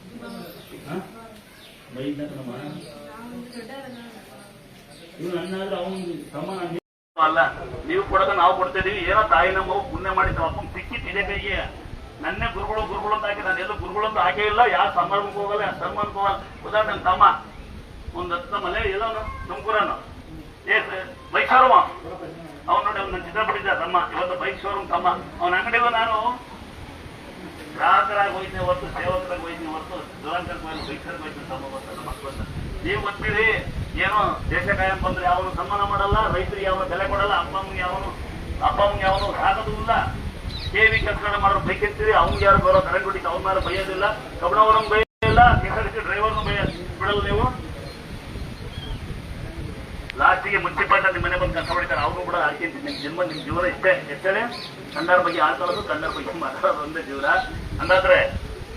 ಬೈದ ನಮ್ಮ ಇವ್ನು ಅನ್ನಾದ್ರೆ ಅವನು ತಮ್ಮ ಅಲ್ಲ. ನೀವು ಕೊಡೋದ ನಾವು ಕೊಡ್ತಿದೀವಿ. ಏನೋ ತಾಯಿ ನಮ್ಮ ಪುಣ್ಯ ಮಾಡಿ ನಮ್ಮ ಅಪ್ಪನ ಸಿಕ್ಕಿತ್ತು ಇದೇ ಕೈಗೆ. ನನ್ನೇ ಗುರುಗಳು ಅಂತ ಹಾಕಿ ನಾನು ಎಲ್ಲೂ ಗುರುಗಳು ಅಂತ ಹಾಕೇ ಇಲ್ಲ. ಯಾವ ಸಮಾರಂಭಕ್ಕೆ ಹೋಗಲ್ಲ, ಯಾವ ಸನ್ಮಾನಕ್ಕೆ ಹೋಗಲ್ಲ. ಉದಾಹರಣೆ ನನ್ನ ತಮ್ಮ ಒಂದು 10 ಮಲೆ ಎಲ್ಲವನು ತುಮಕೂರನು ಬೈಕ್ ಶೋರೂಮ್ ಅವ್ನು ನೋಡಿ, ಅವ್ನು ನನ್ನ ಚಿತ್ರಪಟ್ಟಿದ್ದ ತಮ್ಮ. ಇವತ್ತು ಬೈಕ್ ಶೋರೂಮ್ ತಮ್ಮ. ಅವನ ಅಂಗಡಿಗೂ ನಾನು ಗ್ರಾಹಕರಾಗಿ ಹೋಯ್ತೀನಿ ಹೊರತು, ಸೇವಕರಾಗಿ ಹೋಯ್ತೀನಿ ಹೊರತು, ದುರಾಂಕರಕ್ಕೆ ಹೋಯ್ತು, ಬೈಕರ್ಗೆ ಹೋಯ್ತೀನಿ. ತಮ್ಮ ಬರ್ತಾರೆ ಮಕ್ಕಳು. ನೀವು ಗೊತ್ತೀರಿ, ಏನೋ ದೇಶ ಕಾಯಂ ಬಂದ್ರೆ ಯಾವನು ಸನ್ಮಾನ ಮಾಡಲ್ಲ, ರೈತರಿಗೆ ಯಾವನು ಬೆಲೆ ಕೊಡಲ್ಲ, ಅಪ್ಪ ಅಮ್ಮಂಗೆ ಯಾವನು ಸಾಕೋದು ಇಲ್ಲ. KV ಕೆಲಸಗಳನ್ನ ಮಾಡೋರು ಬೇಕಿರ್ತೀರಿ, ಅವ್ನಿಗೆ ಯಾರು ಬರೋ ಕರೆಂಟ್ ಹೊಡಿತ ಅವ್ನ ಮೇಲೆ ಬೈಯೋದಿಲ್ಲ, ಕಬ್ಬಣವರನ್ನು ಬೈಯೋದಿಲ್ಲ, KSRTC ಡ್ರೈವರ್ನು ಬಿಡಲ್ಲ ನೀವು. ಲಾಸ್ಟಿಗೆ ಮುನ್ಸಿಪಾಲ್ಟಿ ನಿಮ್ಮ ಮನೆ ಬಂದು ಕಸ ಹೊಡಿತಾರೆ, ಅವ್ರು ಕೂಡ ಹಾಕಿಂತ ನಿಮ್ಮ ಜೀವನ ಇಷ್ಟೇ. ಎಷ್ಟೇ ಕನ್ನಡ ಬಗ್ಗೆ ಆಡ್ಕೊಳ್ಳೋದು, ಕನ್ನಡ ಬಗ್ಗೆ ಮಾತಾಡೋದು ಒಂದೇ ಜೀವನ. ಹಂಗಾದ್ರೆ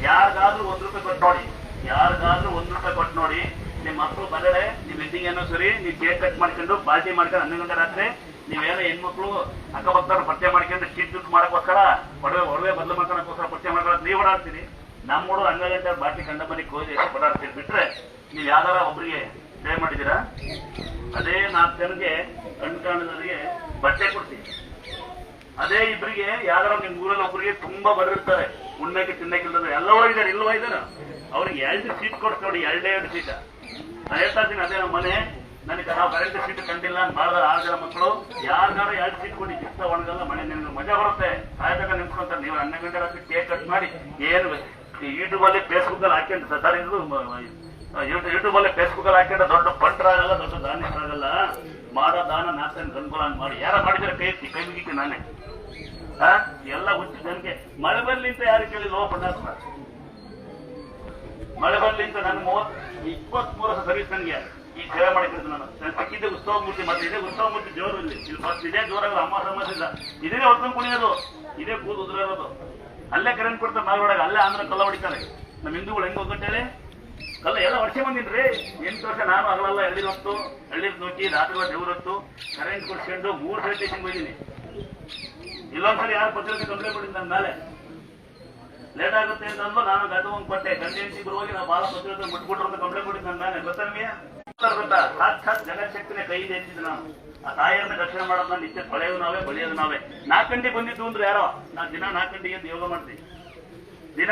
ಯಾರಿಗಾದ್ರೂ ₹1 ಕೊಟ್ಟು ನೋಡಿ, ಯಾರಿಗಾದ್ರೂ ₹1 ಕೊಟ್ಟು ನೋಡಿ, ನಿಮ್ಮ ಮಕ್ಕಳು ಬರಡೆ, ನಿಮ್ಮ ಹೆಂಡಿಗೆ ಏನೋ ಸರಿ, ನೀವು ಕೇಕ್ ಕಟ್ ಮಾಡ್ಕೊಂಡು ಪಾರ್ಟಿ ಮಾಡ್ಕೊಂಡು 11 ಗಂಟೆ ರಾತ್ರಿ ನೀವೇನೋ ಹೆಣ್ಮಕ್ಳು ಅಕ್ಕಪಕ್ಕದವ್ರು ಪರಿಚಯ ಮಾಡ್ಕೊಂಡು ಚೀಟ್ ದುಡ್ಡು ಮಾಡೋಕ್ಕೋಸ್ಕರ ಒಡವೆ ಬದಲು ಮಾಡ್ಕೊಳಕ್ಕೋಸ್ಕರ ಪರಿಚಯ ಮಾಡ್ಕೊಳ್ಳೋದು ನೀವು ಓಡಾಡ್ತೀರಿ. ನಮ್ಮೋಡು 11 ಗಂಟೆ ಬಾಟಿ ಕಂಡ ಮನೆಗೆ ಹೋಗಿ ಓಡಾಡ್ತೀರಿ. ಬಿಟ್ರೆ ನೀವು ಯಾವ್ದಾರ ಒಬ್ಬರಿಗೆ ಸೇವ್ ಮಾಡಿದ್ದೀರಾ? ಅದೇ 4 ಜನಕ್ಕೆ ಕಣ್ಣು ಕಾಣದವರಿಗೆ ಬಟ್ಟೆ ಕೊಡ್ತೀವಿ. ಅದೇ ಇಬ್ಬರಿಗೆ ಯಾವ್ದಾರ ನಿಮ್ ಊರಲ್ಲಿ ಒಬ್ಬರಿಗೆ ತುಂಬಾ ಬರಿರ್ತಾರೆ, ಉಣ್ಣಕ್ಕೆ ತಿನ್ನಕ್ಕಿಲ್ಲದ್ರೆ ಎಲ್ಲ ಹೋಗಿದ್ದಾರೆ, ಇಲ್ವಾ ಇದ್ದಾರ, ಅವ್ರಿಗೆ 2 ಸೀಟ್ ಕೊಡ್ತೀವಿ, 2 ಸೀಟ. ನಾನು ಹೇಳ್ತಾ ಇದ್ದೀನಿ, ಅದೇ ನಮ್ಮ ಮನೆ ನನಗೆ ನಾವು ಕರೆಂಟ್ ಸೀಟ್ ಕಂಡಿಲ್ಲ ಅಂತ ಮಾಡಿದ್ರೆ 6 ಜನ ಮಕ್ಕಳು ಯಾರಿಗಾರ 2 ಸೀಟ್ ಕೊಡಿ, ಚಿಕ್ಕ ಒಣಗಲ್ಲ, ಮನೆ ನಿಮ್ಗೆ ಮಜಾ ಬರುತ್ತೆ, ಸಾಯದಾಗ ನಿಂತ್ಕೊಂತಾರೆ. ನೀವು 12 ಗಂಟೆ ರಾತ್ರಿ ಕೇಕ್ ಕಟ್ ಮಾಡಿ ಏನು ಯೂಟ್ಯೂಬ್ ಅಲ್ಲಿ ಫೇಸ್ಬುಕ್ ಅಲ್ಲಿ ಹಾಕೊಂಡು ಸರ್ ಇದು ಯೂಟ್ಯೂಬ್ ಅಲ್ಲಿ ಫೇಸ್ಬುಕ್ ಅಲ್ಲಿ ಹಾಕೊಂಡ್ರೆ ದೊಡ್ಡ ಪಂಟ್ರಾಗಲ್ಲ, ದೊಡ್ಡ ದಾನಿಕರಾಗಲ್ಲ. ಮಾಡೋ ದಾನ ನಾಲ್ಕು ಅನುಕೂಲ ಮಾಡಿ ಯಾರ ಮಾಡಿದ್ರೆ ಕೈ ಮುಗಿತಿ ನಾನೇ. ಎಲ್ಲ ಹುಚ್ಚು ಜನಕ್ಕೆ ಮಳೆ ಬರ್ಲಿ ಅಂತ ಯಾರು ಕೇಳಿ ಲೋ ಪಂಡ ಮಳೆ ಬರ್ಲಿ ಅಂತ ನಾನು 23 ವರ್ಷ ಸರ್ವಿಸ್ ನನಗೆ ಈ ಸೇವೆ ಮಾಡಿದ್ದು. ನಾನು ಸಿಕ್ಕಿದ್ದೆ ಉತ್ಸವ ಮೂರ್ತಿ, ಮತ್ತೆ ಇದೇ ಉತ್ಸವ ಮೂರ್ತಿ ಜೋರು ಇಲ್ಲಿ ಫಸ್ಟ್ ಇದೇ ಜೋರಾಗಲ್ಲ, ಅಮ್ಮ ಸಮಸ್ಯೆ ಇಲ್ಲ, ಇದೇ ಹೊತ್ತು ಕುಣಿಯೋದು, ಇದೇ ಕೂದು ಉದುರೋದು, ಅಲ್ಲೇ ಕರೆಂಟ್ ಕೊಡ್ತಾರೆ ನಾಲ್ವರೆಗೆ, ಅಲ್ಲೇ ಆಂಧ್ರ ಕಲ್ಲ ಹೊಡಿತಾರೆ. ನಮ್ಮ ಹಿಂದೂಗಳು ಹೆಂಗ್ ಹೋಗ್ಬಿಟ್ಟೇಳಿ ಕಲ್ಲ ಎಲ್ಲ ವರ್ಷ ಬಂದಿನ್ರಿ. 8 ವರ್ಷ ನಾನು ಆಗಲ್ಲ, ಎಳ್ಳಿರ್ ಹೊತ್ತು ಎಳ್ಳಿರ್ ನೋಕಿ ರಾತ್ರಿ ದೇವ್ರ ಹೊತ್ತು ಕರೆಂಟ್ ಕೊಡ್ಸ್ಕೊಂಡು 3 ಸಲ ಸ್ಟೇಷನ್ ಹೋಗಿದ್ದೀನಿ. ಇಲ್ಲೊಂದ್ಸರಿ ಯಾರು ಪತ್ರಿಕೆ ಕಂಪ್ಲೇಂಟ್ ಕೊಟ್ಟಿದ್ದು ನನ್ನ ಮೇಲೆ ಲೇಟ್ ಆಗುತ್ತೆ ಅಂತ ಅಂದ್ಲು. ನಾನು ಗದ್ದು ಒಂದು ಕೊಟ್ಟೆ, ಗಂಡ ಹೆಂಡತಿ ಹೋಗಿ ನಾವು ಭಾಳ ಪತ್ರಿಕೆ ಮುಟ್ಬಿಟ್ರು ಅಂತ ಕಂಪ್ಲೇಂಟ್ ಕೊಟ್ಟಿದ್ದು ನನ್ನ ಮೇಲೆ. ಗೊತ್ತಾ ನಿಮಗೆ? ಗೊತ್ತಾ? ಸಾಕ್ಷಾತ್ ಜಗತ್ಶಕ್ತಿನೇ ಕೈ ಇದೆ ಅಂತಿದ್ದು ನಾನು. ಆ ತಾಯಿಯನ್ನ ರಕ್ಷಣೆ ಮಾಡೋದನ್ನ ನಿತ್ಯ ತೊಳೆಯೋದು ನಾವೇ, ಬಳಿಯೋದು ನಾವೇ. 4 ಗಂಟೆಗೆ ಬಂದಿದ್ದು ಅಂದ್ರೆ ಯಾರೋ, ನಾನು ದಿನ 4 ಗಂಟೆಗೆ ಅಂತ ಯೋಗ ಮಾಡ್ತೀನಿ. ದಿನ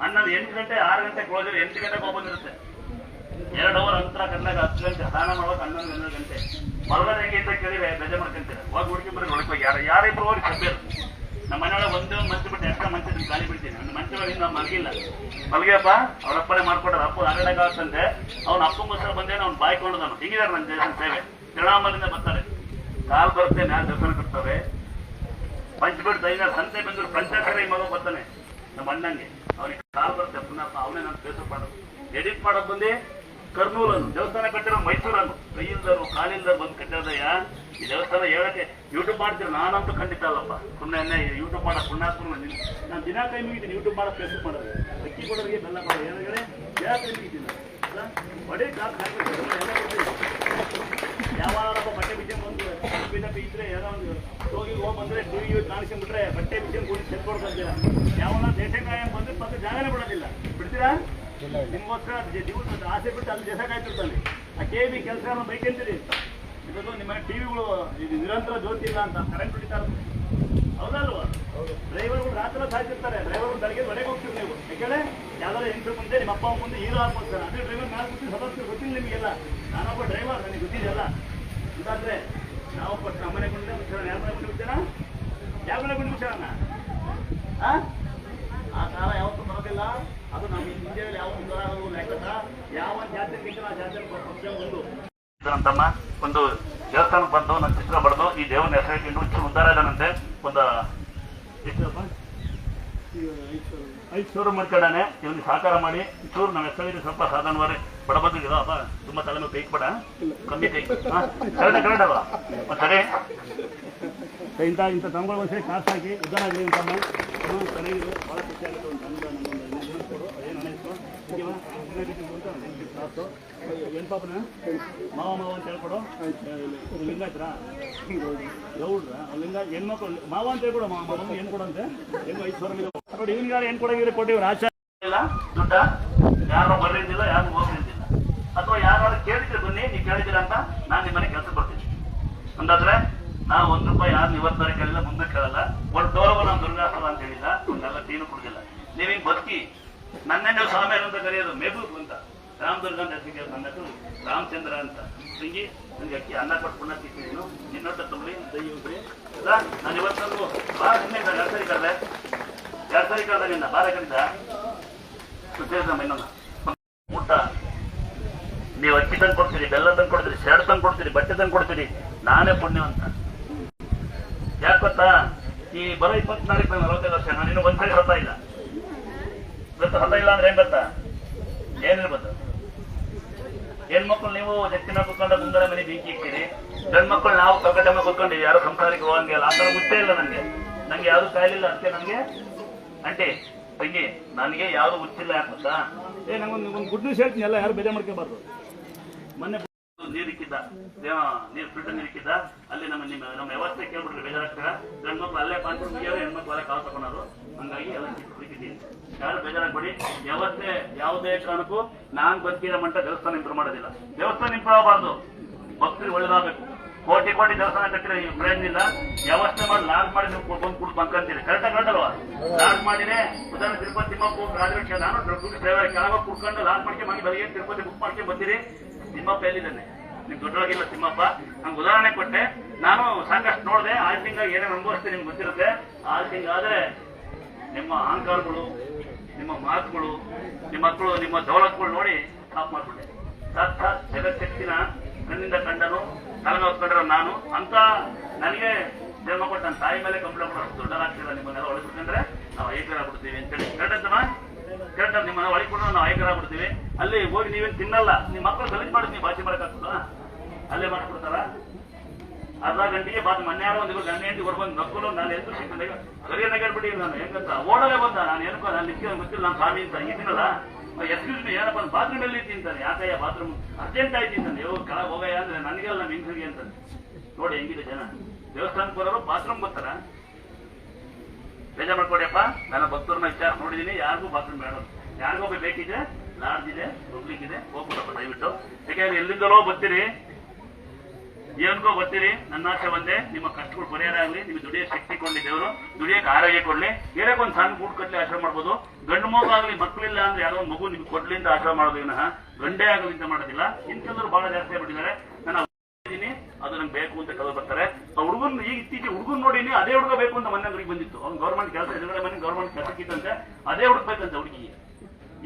ಅನ್ನೋದು 8 ಗಂಟೆ 6 ಗಂಟೆ ಕ್ಲೋಸರ್, 8 ಗಂಟೆಗೆ ಹೋಗ್ಬಂದಿರುತ್ತೆ. 2 ಅವರ್ ಅಂತರ ಕರ್ನಾಗ 10 ಗಂಟೆ ಸ್ನಾನ ಮಾಡುವಾಗ 11 ಗಂಟೆ ಮಲಗೋದು ಹೆಂಗೆ ಅಂತ ಕೇಳಿದ್ರೆ ಬೇಜಾರು ಮಾಡ್ಕೊಂತೀರ. ಹೋಗಿ ಹುಡುಕಿಂಬರಿಗೆ ಒಳಗೆ ಯಾರಿಬ್ರು ಹೋಗಿ ಸಭ್ಯರು. ನಮ್ಮ ಮನೆಯೊಳಗೆ ಒಂದೇ ಮಂಚ ಬಿಟ್ಟು ಎಷ್ಟ ಮಂಚ ಖಾಲಿ ಬಿಡ್ತೀನಿ. ನನ್ನ ಮಂಚ ಒಳಗೆ ನಾವು ಮಲಗಿಲ್ಲ, ಮಲಗ್ಯಪ್ಪ ಅವ್ರ ಅಪ್ಪನೇ ಮಾಡ್ಕೊಟ್ರೆ ಅಪ್ಪ ಹರಡಾಗ ಆಗ್ತಂತೆ. ಅವ್ನ ಅಪ್ಪಂಗೋಸ್ಕರ ಬಂದೇನೆ, ಅವ್ನು ಬಾಯ್ಕೊಂಡು ನಾನು ಹಿಂಗಿದಾರೆ ನನ್ನ ದೇಶದ ಸೇವೆ. ತಿರುಣಾಮಲಿಂದ ಬರ್ತಾರೆ, ಕಾಲು ಬರುತ್ತೆ, ಮ್ಯಾಲೆ ದರ್ಶನ ಕೊಡ್ತಾರೆ. ಪಂಚಬಿಟ್ಟು ದೈನ ಸಂತೆ ಬಂದ್ರು ಪಂಚಾಕ್ಷರ ಈ ಮಗ ಬರ್ತಾನೆ ನಮ್ಮ ಅಣ್ಣಂಗೆ, ಅವ್ರಿಗೆ ಕಾಲು ಬರುತ್ತೆ ಪುನಃ ಅವನೇ ನಾನು ಫೇಸ್ಬುಕ್ ಮಾಡೋದು ಎಡಿಟ್ ಮಾಡೋದು ಬಂದು ಕರ್ನೂಲನ್ನು ದೇವಸ್ಥಾನ ಕಟ್ಟಿರೋ ಮೈಸೂರನ್ನು ಕೈಯಿಲ್ದರು ಕಾಲಿಲ್ದರು ಬಂದು ಕಟ್ಟಿರೋದಯ್ಯ. ಈ ದೇವಸ್ಥಾನ ಹೇಳಕ್ಕೆ ಯೂಟ್ಯೂಬ್ ಮಾಡ್ತೀರ, ನಾನಂತೂ ಖಂಡಿತ ಅಲ್ಲಪ್ಪ. ಸುಮ್ಮನೆ ಯೂಟ್ಯೂಬ್ ಮಾಡೋ ಪುಣ್ಯಾತ್ಮ ನಾನು ದಿನ ಕೈ ಮುಗಿತೀನಿ. ಯೂಟ್ಯೂಬ್ ಮಾಡೋ ಫೇಸ್ಬುಕ್ ಮಾಡೋದು, ಅಕ್ಕಿ ಕೊಡೋರಿಗೆ ಬೆಲ್ಲ ಕೊಡೋದು, ಏನಾದ್ರೆ ಯಾವ ಕೈ ಮುಗಿತೀನಿ ಒಡೇ ಕಾಲು ಯಾವಾರಪ್ಪ ಬಟ್ಟೆ ಬಿಚ್ಚೆ ಬಂದು ಬಿಜೆಪಿ ಇದ್ರೆ ಏನೋ ಒಂದು ಹೋಗಿ ಬಂದ್ರೆ ಟಿವಿ ಕಾಣಿಸ್ಕೊಂಡ್ಬಿಟ್ರೆ ಬಟ್ಟೆ ಬಿಚ್ಚೆ ಕೂಡಿ ಚೆಲ್ಕೊಡ್ತೀರ. ಯಾವನ ದೇಶಕಾಯ ಬಂದ್ರೆ ಪಕ್ಕ ಜಾಗನೇ ಬಿಡೋದಿಲ್ಲ, ಬಿಡ್ತೀರಾ? ನಿಮ್ಗೋಸ್ಕರ ಜೀವನದ ಆಸೆ ಬಿಟ್ಟು ಅಲ್ಲಿ ದೇಶ ಕಾಯ್ತಿರ್ತಾನೆ. ಆ KV ಕೆಲಸ ಬೈಕಂತೀರಿ. ಇದನ್ನು ನಿಮ್ಮ ಟಿವಿಗಳು ಇದು ನಿರಂತರ ಜ್ಯೋತಿ ಇಲ್ಲ ಅಂತ ಕರೆಂಟ್ ಹೊಡಿತಾ ಇರ್ತಾರೆ, ಹೌದಲ್ವಾ? ಡ್ರೈವರ್ಗಳು ರಾತ್ರಿ ಸಾಯ್ತಿರ್ತಾರೆ, ಡ್ರೈವರ್ಗಳು ಬೆಳಗ್ಗೆ ಹೊರಗೆ ಹೋಗ್ತೀರಿ ನೀವು. ಯಾಕಂದ್ರೆ ಯಾವ್ದಾದ್ರು ಹೆಂಗ್ರ ಮುಂದೆ ನಿಮ್ಮ ಅಪ್ಪ ಮುಂದೆ ಹೀರೋ ಹಾಕ್ಬೋಡ್ತಾರೆ. ಅದೇ ಡ್ರೈವರ್ ಮೇಲೆ ಕೂತಿ ಸದಸ್ಯರು ಗೊತ್ತಿಲ್ಲ ನಿಮಗೆಲ್ಲ. ನಾನೊಬ್ಬ ಡ್ರೈವರ್, ನನಗೆ ಗೊತ್ತಿದೆಯಲ್ಲ. ಇದಾದ್ರೆ ನಾವು ಫಸ್ಟ್ ನಮ್ಮ ಮನೆ ಕೊಂಡು ಮುಚ್ಚೋಣ, ಯಾವ ಮನೆ ಕೊಂಡು ಮುಚ್ಚೋಣ, ಯಾವ ಮನೆ ಕೊಂಡು ಮುಚ್ಚೋಣ. ಆ ಕಾಲ ಯಾವತ್ತೂ ಬರೋದಿಲ್ಲ. ಅದು ನಮ್ಮ ಇಂಡಿಯಾದಲ್ಲಿ ಯಾವ ಲೆಕ್ಕ ಯಾವ ಜಾತ್ರೆ ಆ ಜಾತ್ರೆ ಒಂದು ಒಂದು ದೇವಸ್ಥಾನಕ್ಕೆ ಬಂದು ನನ್ನ ಚಿತ್ರ ಬರೆದು ಈ ದೇವನ ಹೆಸರಿಟ್ಟು ಉದ್ಧಾರ ಇದ್ದಾನಂತೆ. ಒಂದು 5 ಶೋರೂಮ್ ಮಾಡ್ಕೊಂಡಾನೆ. ಇವನಿಗೆ ಸಹಕಾರ ಮಾಡಿ ಚೂರು ನಮ್ಮ ಹೆಸರಿಗೆ ಸ್ವಲ್ಪ ಸಾಧಾರಣವಾರೆ ಬಡಬಂದಿರೋ ಅಪ್ಪ ತುಂಬಾ ತಲೆನೂ ಕೈಕ್ಬೇಡ, ಕಮ್ಮಿ ಕೈ ಕರೆಕ್ಟ್ ಅಲ್ವಾ? ಸರಿ ಇಂಥ ತಮ್ಗಳು ಒಂದ್ಸರಿ ಕಾಸು ಹಾಕಿ ಉದ್ದಾರ ಆಗಲಿ ಅಂತಮ್ಮ ಚೆನ್ನಾಗಿದೆ. ಭಾಳ ಖುಷಿ ಆಗುತ್ತೆ. ಒಂದು ಕೊಡು ಅದೇನು ಅನಿಸ್ತು ಕಾಸು ಏನು ಪಾಪನ ಮಾವ ಅಂತ ಹೇಳ್ಕೊಡು. ಲಿಂಗಾಯ್ತರ ಗೌಡ್ರ ಲಿಂಗ ಹೆಣ್ಮಕ್ಳು ಮಾವ ಅಂತ ಹೇಳ್ಕೊಡು. ಮಾವ ಏನು ಕೊಡಂತೆ ಹೆಂಗು 5 ಸಾವಿರ ನೋಡಿ. ಇವನಿಗಾರ ಏನು ಕೊಡಂಗಿದ್ರೆ ಕೊಟ್ಟಿವ್ರು ಆಚೆ ಇಲ್ಲ ದುಡ್ಡ ಯಾರು ಬರೀದಿಲ್ಲ, ಯಾರು ಹೋಗಿದ್ದಿಲ್ಲ. ಅಥವಾ ಯಾರು ಕೇಳಿದ್ರೆ ಬನ್ನಿ, ನೀವು ಕೇಳಿದ್ದೀರ ಅಂತ ನಾನು ನಿಮ್ಮ ಮನೆ ಕೆಲಸ ಬರ್ತೀನಿ ಅಂದಾದ್ರೆ ನಾವು ₹1 ಯಾರು ಇವತ್ತರ ಕೇಳಿಲ್ಲ, ಮುಂದೆ ಕೇಳಲ್ಲ. ಒಂದು ಗೌರವ ನಾವು ದುರ್ಗಾಸನ ಅಂತ ಹೇಳಿಲ್ಲ, ಒಂದೆಲ್ಲ ಟೀನು ಕೊಡುದಿಲ್ಲ. ನೀವು ಹಿಂಗೆ ಬದುಕಿ ನನ್ನೇ ನೀವು ಸ್ವಾಮಿ ಅಂತ ಕರೆಯೋದು ಮೆಹಬೂಬ್ ಅಂತ. ರಾಮದುರ್ಗ ಅಂತ ಹೆಸರಿಗೆ ನನ್ನ ಹೆಸರು ರಾಮಚಂದ್ರ ಅಂತ. ಹಿಂಗೆ ನನಗೆ ಅಕ್ಕಿ ಅನ್ನ ಕೊಟ್ಟು ಪುಣ್ಯ ಸಿಕ್ಕಿದೀನು. ನಿನ್ನೊಟ್ಟ ತುಂಬಿ ದೈವ್ರಿ ಅಲ್ಲ. ನಾನು ಇವತ್ತಂದು ಭಾಳ ನಿನ್ನೆ 2 ಸರಿ ಕರೆದೆ, 2 ಸರಿ ಕರೆದ ನಿನ್ನ ಬಾರ ಕಡಿದ ಸುತ್ತೇರಮ್ಮ ಇನ್ನೊಂದು ಊಟ. ನೀವು ಅಕ್ಕಿ ತಂದು ಕೊಡ್ತೀರಿ, ಬೆಲ್ಲ ತಂದು ಕೊಡ್ತೀರಿ, ಶರ್ಟ್ ತಂದು ಕೊಡ್ತೀರಿ, ಬಟ್ಟೆ ತಂದು ಕೊಡ್ತೀರಿ. ನಾನೇ ಪುಣ್ಯ ಅಂತ. ಯಾಕೆ ಗೊತ್ತಾ? ಈ ಬರೋ 24 ನಾನು 45 ವರ್ಷ, ನಾನು ಇನ್ನೂ ಒಂದ್ಸರಿ ಹತ ಇಲ್ಲ. ಗೊತ್ತಾ ಹತ ಇಲ್ಲ ಅಂದ್ರೆ ಏನ್ ಗೊತ್ತಾ? ಏನಿರ್ಬೋದು ಹೆಣ್ಮಕ್ಳು ನೀವು ಜತ್ತಿನ ಕುತ್ಕೊಂಡ ಮುಂಗಡೆ ಮನೆ ಬೆಂಕಿ ಇಕ್ತೀರಿ, ಗಂಡ್ಮಕ್ಳು ನಾವು ಕಕ್ಕಟಮ್ಮ ಕುತ್ಕೊಂಡಿವಿ, ಯಾರು ಸಂಸಾರಕ್ಕೆ ಹೋಗಂಗಿಲ್ಲ. ಆ ಥರ ಮುಚ್ಚೇ ಇಲ್ಲ ನಂಗೆ ಯಾವ್ದು ಕಾಯಿಲಿಲ್ಲ. ಅದಕ್ಕೆ ನನಗೆ ಅಂಟೆ ತಂಗಿ ನನಗೆ ಯಾವ್ದು ಹುಚ್ಚಿಲ್ಲ. ಯಾಕೆ ಗೊತ್ತಾ? ನಂಗೊಂದು ಗುಡ್ ನ್ಯೂಸ್ ಹೇಳ್ತೀನಿ, ಎಲ್ಲ ಯಾರು ಬೇರೆ ಮಾಡ್ಕೋಬಾರ್ದು. ಮೊನ್ನೆ ನೀರು ಇಕ್ಕಿದ್ದ, ನೀರು ಫಿಲ್ಟರ್ ನೀರು ಇಕ್ಕಿದ್ದ, ಅಲ್ಲಿ ನಮ್ಮ ವ್ಯವಸ್ಥೆ ಕೇಳ್ಬಿಟ್ರೆ ಬೇಜಾರಾಗ್ತಾರ. ಗಂಡ್ಮಕ್ಳು ಅಲ್ಲೇ ಪಾನ್ಪುರ್ ಮುಗಿಯೋರು, ಹೆಣ್ಮಕ್ಳು ಅಲ್ಲೇ ಕಾಲ್ ತಗೊಂಡರು. ಹಂಗಾಗಿ ಎಲ್ಲ ಹುಡುಕಿದ್ದೀನಿ. ಯಾರು ಬೇಜಾರಾಗ್ಬೇಡಿ. ವ್ಯವಸ್ಥೆ ಯಾವುದೇ ಕಾರಣಕ್ಕೂ ನಾನ್ ಬದುಕಿರೋ ಮಟ್ಟ ದೇವಸ್ಥಾನ ಇಂಪ್ರೂವ್ ಮಾಡೋದಿಲ್ಲ. ದೇವಸ್ಥಾನ ಇಂಪ್ರೂವ್ ಆಗಬಾರ್ದು, ಭಕ್ತರಿಗೆ ಒಳ್ಳೇದಾಗಬೇಕು. ಕೋಟಿ ದೇವಸ್ಥಾನ ಕಟ್ಟಿರೋ ಪ್ರಯೋಜನ. ವ್ಯವಸ್ಥೆ ಮಾಡಿ ಲಾಡ್ ಮಾಡಿ ನೀವು ಬಂದು ಕುಡ್ ಬಂಕಂತೀರಿ, ಕರೆಕ್ಟಾಗಲ್ವಾ? ಲಾಡ್ ಮಾಡಿದ್ರೆ ಉದಾಹರಣೆ ತಿರುಪತಿ ತಿಮ್ಮಪ್ಪ ರಾಜಲಕ್ಷ್ಮಿ ನಾನು ಡ್ರೈವರ್ ಕೆಳಗೆ ಕುಡ್ಕೊಂಡು ಲಾಡ್ ಮಾಡ್ಕೊಂಡು ಮನೆ ಬೆಳಗ್ಗೆ ತಿರುಪತಿ ಬುಕ್ ಮಾಡ್ಕೊಂಡು ಬಂದಿರಿ. ತಿಮ್ಮಪ್ಪ ಎಲ್ಲಿದ್ದಾನೆ? ನಿಮ್ಗೆ ದೊಡ್ಡವಾಗಿಲ್ಲ ತಿಮ್ಮಪ್ಪ. ನಂಗೆ ಉದಾಹರಣೆ ಕೊಟ್ಟೆ. ನಾನು ಸಾಕಷ್ಟು ನೋಡಿದೆ. ಆಲ್ಟಿಂಗಾಗಿ ಏನೇನು ಅನುಭವಿಸ್ತೀನಿ ನಿಮ್ಗೆ ಗೊತ್ತಿರುತ್ತೆ. ಆಲ್ಟಿಂಗ್ ಆದ್ರೆ ನಿಮ್ಮ ಅಹಂಕಾರಗಳು, ನಿಮ್ಮ ಮಾತುಗಳು, ನಿಮ್ಮ ಮಕ್ಕಳು, ನಿಮ್ಮ ದೌಲತ್ಗಳು ನೋಡಿ ಸ್ಟಾಪ್ ಮಾಡ್ಬಿಟ್ಟೆ. ಸಾಕ್ಷಾತ್ ಜಗತ್ಶಕ್ತಿನ ಕಣ್ಣಿಂದ ಕಂಡನು, ತಲೆಗೆ ಹೊತ್ಕೊಂಡ್ರ ನಾನು ಅಂತ ನನಗೆ ಜನ್ಮ ಕೊಟ್ಟ ನನ್ನ ತಾಯಿ ಮೇಲೆ ಕಂಪ್ಲೇಂಟ್ ಕೊಡೋದು ದೊಡ್ಡದಾಗ್ತಿಲ್ಲ. ನಿಮ್ಮನ್ನೆಲ್ಲ ಒಳಗಿಟ್ಕೊಂಡ್ರೆ ನಾವು ಐಕ್ಯರಾಗ್ಬಿಡ್ತೀವಿ ಅಂತೇಳಿ ಕರೆಕ್ಟ್ ನಿಮ್ಮನ್ನ ಒಳಗಿಕೊಂಡ್ರೆ ನಾವು ಐಕ್ಯರಾಗ್ಬಿಡ್ತೀವಿ. ಅಲ್ಲಿ ಹೋಗಿ ನೀವೇನು ತಿನ್ನಲ್ಲ, ನಿಮ್ಮ ಮಕ್ಕಳು ಗಲೀಜ್ ಮಾಡಿದ್ ನೀವು ಬಾಚಿ ಮಾಡಕ್ಕಾಗ್ತದ? ಅಲ್ಲೇ ಮಾಡ್ಬಿಡ್ತಾರ. ಅರ್ಧ ಗಂಟೆಗೆ ಬಾತ್ ಮನ್ಯಾರ ಒಂದು ಗಂಟೆ ಗಂಟೆಗೆ ಹೊರಬಂದು ನಕ್ಕಲು ನಾನು ಎಂದು ಸಿಕ್ಕಿದಾಗ ಸರಿಯಾಗಿ ನಾನು ಹೆಂಗಂತ ಓಡಲೇ ಬಂದ. ನಾನು ಏನಕ್ಕೋ ನಾನು ನಿತ್ಯ ಗೊತ್ತಿಲ್ಲ, ನಾನು ಸ್ವಾಮಿ ಅಂತ ಇದ್ದೀನಲ್ಲ, ಎಕ್ಸ್ಕ್ಯೂಸ್ ಮೀ ಏನಪ್ಪ ಬಾತ್ರೂಮ್ ಎಲ್ಲಿ ತಿಂತಾನೆ? ಯಾಕಯ್ಯ ಬಾತ್ರೂಮ್ ಅರ್ಜೆಂಟ್ ಆಯ್ತು ಅಂತಾನೆ. ಕೆಳಗೆ ಹೋಗಯ್ಯ ಅಂದ್ರೆ ನನಗೆಲ್ಲ ನಮ್ಮ ಹೆಂಗರಿಗೆ ಅಂತಾನೆ. ನೋಡಿ ಹೆಂಗಿದೆ ಜನ. ದೇವಸ್ಥಾನಕ್ಕೆ ಬರೋರು ಬಾತ್ರೂಮ್ ಬರ್ತಾರ. ಬೇಜಾರು ಮಾಡ್ಕೊಡಿಯಪ್ಪ, ನನ್ನ ಭಕ್ತರನ್ನ ವಿಚಾರ ನೋಡಿದೀನಿ. ಯಾರಿಗೂ ಬಾತ್ರೂಮ್ ಬೇಡ, ಯಾರಿಗೋ ಬೇಕಿದೆ, ಲಾಡ್ಜ್ ಇದೆ, ಪಬ್ಲಿಕ್ ಇದೆ, ಹೋಗ್ಬಿಡಪ್ಪ ದಯವಿಟ್ಟು. ಯಾಕೆಂದ್ರೆ ಎಲ್ಲಿಂದಲೋ ಬರ್ತೀರಿ, ಏನಕ್ಕೋ ಬರ್ತೀರಿ. ನನ್ನ ಆಸೆ ಒಂದೇ, ನಿಮ್ಮ ಕಷ್ಟಗಳು ಪರಿಹಾರ ಆಗಲಿ, ನಿಮ್ಗೆ ದುಡಿಯೋ ಶಕ್ತಿ ಕೊಡ್ಲಿ ದೇವರು, ದುಡಿಯೋಕೆ ಆರೋಗ್ಯ ಕೊಡ್ಲಿ. ಏನಕ್ಕೆ ಒಂದು ಸಣ್ಣ ಗೂಡು ಕಟ್ಲಿ ಆಶ್ರಮ ಮಾಡ್ಬೋದು. ಗಂಡು ಮಗು ಆಗಲಿ, ಮಕ್ಕಳಿಲ್ಲ ಅಂದ್ರೆ ಯಾರೋ ಒಂದು ಮಗು ನಿಮ್ಗೆ ಕೊಡ್ಲಿಂದ ಆಶ್ರಮ ಮಾಡೋದು ವಿನಃ ಗಂಡೇ ಆಗಲಿ ಅಂತ ಮಾಡೋದಿಲ್ಲ. ಇಂಥವ್ರು ಬಹಳ ಜಾಸ್ತಿ ಆಗ್ಬಿಟ್ಟಿದ್ದಾರೆ. ನಾನು ಇದ್ದೀನಿ, ಅದು ನಂಗೆ ಬೇಕು ಅಂತ ಕಳೆದು ಬರ್ತಾರೆ. ಆ ಹುಡುಗನ್ ಈಗ ಇತ್ತೀಚೆಗೆ ಹುಡುಗನ್ ನೋಡಿನಿ, ಅದೇ ಹುಡುಗ ಬೇಕು ಅಂತ ಮನೆ ಅಂಗಡಿಗೆ ಬಂದಿತ್ತು. ಅವ್ನು ಗೌರ್ಮೆಂಟ್ ಕೆಲಸ ಎದುರುಗಡೆ ಮನೆ ಗೌರ್ಮೆಂಟ್ ಕೆಲಸಕ್ಕಿತ್ತಂತೆ, ಅದೇ ಹುಡುಕ್ಬೇಕಂತೆ ಹುಡುಗಿಗೆ.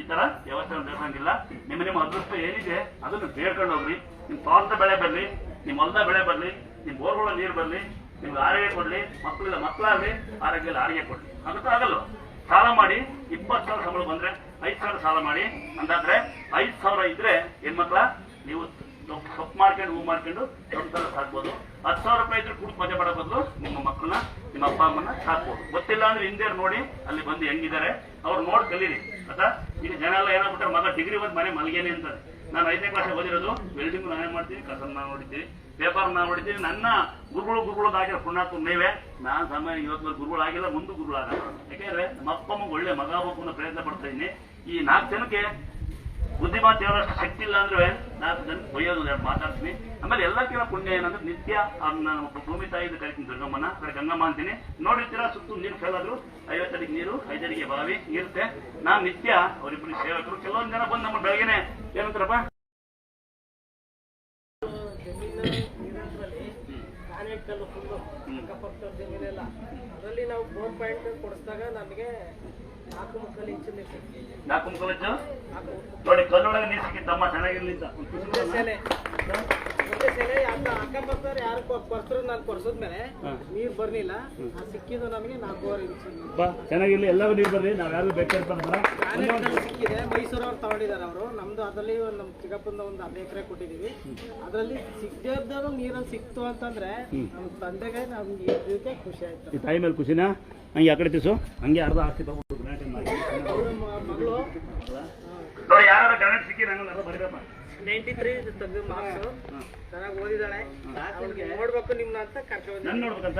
ಈ ತರ ವ್ಯವಸ್ಥೆ ದೇವಸ್ಥಾನಕ್ಕಿಲ್ಲ. ನಿಮ್ಮ ಅದೃಷ್ಟ ಏನಿದೆ ಅದನ್ನು ಬೇಡ್ಕೊಂಡು ಹೋಗ್ರಿ. ನಿಮ್ ಸ್ವಂತ ಬೆಳೆ ಬರ್ಲಿ, ನಿಮ್ ಹೊಲದ ಬೆಳೆ ಬರ್ಲಿ, ನಿಮ್ ಬೋರ್ಗಳ ನೀರು ಬರ್ಲಿ, ನಿಮ್ಗೆ ಆರೋಗ್ಯ ಕೊಡ್ಲಿ, ಮಕ್ಕಳಾಗ್ಲಿ ಆರೋಗ್ಯ ಆರೋಗ್ಯ ಕೊಡ್ಲಿ. ಅದಕ್ಕೆ ಆಗಲ್ಲ. ಸಾಲ ಮಾಡಿ 20,000 ಸಂಬಳ ಬಂದ್ರೆ 5,000 ಸಾಲ ಮಾಡಿ ಅಂದಾದ್ರೆ 5,000 ಇದ್ರೆ ಹೆಣ್ಮಕ್ಳ ನೀವು ಸೊಪ್ಪು ಮಾಡ್ಕೊಂಡು ಹೂ ಮಾಡ್ಕೊಂಡು ದೊಡ್ಡ ಸಾಕ್ಬೋದು. 10,000 ರೂಪಾಯಿ ಇದ್ರೆ ಕುಡಿದು ಮಜಾ ಮಾಡೋ ಬದಲು ನಿಮ್ಮ ಮಕ್ಕಳನ್ನ, ನಿಮ್ಮ ಅಪ್ಪ ಅಮ್ಮನ ಸಾಕ್ಬೋದು. ಗೊತ್ತಿಲ್ಲ ಅಂದ್ರೆ ಹಿಂದೆ ನೋಡಿ ಅಲ್ಲಿ ಬಂದು ಹೆಂಗಿದ್ದಾರೆ ಅವ್ರು ನೋಡಿ ಕಲೀರಿ. ಆಯ್ತಾ? ಈಗ ಜನ ಎಲ್ಲ ಏನಾಗ್ಬಿಟ್ರೆ ಮಗ ಡಿಗ್ರಿ ಬಂದು ಮನೆ ಮಲ್ಗೇನೆ ಅಂತಾರೆ. ನಾನು 5ನೇ ಕ್ಲಾಸ್ ಓದಿರೋದು. ವೆಲ್ಡಿಂಗ್ ನಾನೇ ಮಾಡ್ತೀನಿ, ಕಸ ನಾನು ನೋಡಿದ್ದೀನಿ, ಪೇಪರ್ ನಾನು ನೋಡಿದ್ದೀನಿ. ನನ್ನ ಗುರುಗಳಾಗಿರೋ ಪುಣ್ಯಾತ್ಮ ನೀವೇ. ನಾನು ಸಾಮಾನ್ಯ 20 ಗುರುಗಳು ಆಗಿಲ್ಲ, ಮುಂದೆ ಗುರುಗಳಾಗಲ್ಲ. ಯಾಕೆಂದ್ರೆ ನಮ್ಮ ಅಪ್ಪ ಅಮ್ಮ ಒಳ್ಳೆ ಮಗ ಆಗ್ಬೇಕು ಅನ್ನೋ ಪ್ರಯತ್ನ ಪಡ್ತಾ ಇದ್ದೀನಿ. ಈ 4 ಜನಕ್ಕೆ ಬುದ್ಧಿ ಮಾತು ಹೇಳೋಷ್ಟು ಶಕ್ತಿ ಇಲ್ಲ ಅಂದ್ರೆ 4 ಜನಕ್ಕೆ ಬೈಯೋದು ಮಾತಾಡ್ತೀನಿ. ಆಮೇಲೆ ಎಲ್ಲಕ್ಕಿಂತ ಪುಣ್ಯ ಏನಂದ್ರೆ ನಿತ್ಯ ನಾನು ಭೂಮಿ ತಾಯಿದು ಕರಿತೀನಿ ದುರ್ಗಮ್ಮನ, ಗಂಗಮ್ಮ ಅಂತೀನಿ. ನೋಡಿರ್ತೀರ ಸುತ್ತು ನೀರು ಫೇಲಾದ್ರು 50 ಅಡಿಗೆ ನೀರು, 5 ಅಡಿಗೆ ಬಾವಿ ಇರುತ್ತೆ. ನಾನು ನಿತ್ಯ ಅವರಿಬ್ಬರು ಸೇವಕರು. ಕೆಲವೊಂದು ಜನ ಬಂದು ನಮ್ಮ ಬೆಳಗ್ಗೆನೆ ಏನಂತಾರಪ್ಪ, ಅದರಲ್ಲಿ ನಾವು 4 ಪಾಯಿಂಟ್ ಕೊಡಿಸಿದಾಗ ನಮಗೆ 4 ಮುಕ್ಕಾಲು ಇಂಚು ನೋಡಿ ಕಲ್ಲೊಳಗೆ ನೀರು ಸಿಕ್ಕಿತ್ತಮ್ಮ, ಚೆನ್ನಾಗಿರ್ಲಿಲ್ಲ. ಅಕ್ಕಪಕ್ಕ ಯಾರು ಕೊಡ್ತರು, ನಾನು ಕೊಡ್ಸದ್ಮೇಲೆ ನೀರು ಬರ್ಲಿಲ್ಲ. ಸಿಕ್ಕಿದ್ದು ನಮಗೆ 4.5 ಇಂಚು ಚೆನ್ನಾಗಿರ್ಲಿ. ಎಲ್ಲರೂ ನೀರು ಬರ್ಲಿ, ನಾವ್ ಯಾರು ಬೇಕಾದ್ರೆ ಸಿಕ್ಕಿದೆ. ಮೈಸೂರವ್ರು ತಗೊಂಡಿದ್ದಾರೆ ಅವರು. ನಮ್ದು ಅದರಲ್ಲಿ ನಮ್ಮ ಚಿಕ್ಕಪ್ಪಂದ ಒಂದು 10 ಎಕರೆ ಕೊಟ್ಟಿದೀವಿ. ಅದರಲ್ಲಿ ಸಿಗದೇ ಇದ್ದಾರು ನೀರಲ್ಲಿ ಸಿಕ್ತು ಅಂತಂದ್ರೆ ನಮ್ಮ ತಂದೆಗೆ ನಮ್ಗೆ ಇದಕ್ಕೆ ಖುಷಿ ಆಯ್ತು. ಈ ತಾಯಿ ಮೇಲೆ ಖುಷಿನಾ? ಹಂಗೆ ಆ ಕಡೆ ತಿಸು, ಹಂಗೆ ಅರ್ಧ ಆಸ್ತಿ ಮಗಳು ನೋಡಿ. ಯಾರು ಗ್ರಾನೇಟ್ ಸಿಕ್ಕಿ ನಂಗೆ ಬರೀರಪ್ಪ. 93 ತೆಗೆದು ಮಾರ್ಕ್ಸು. ಚೆನ್ನಾಗಿ ಓದಿದಾಳೆ. ಅವ್ಳಿಗೆ ನೋಡ್ಬೇಕು ನಿಮ್ನ ಅಂತ ಕರ್ಕೊಂಡು ನನ್ ನೋಡ್ಬೇಕಂತ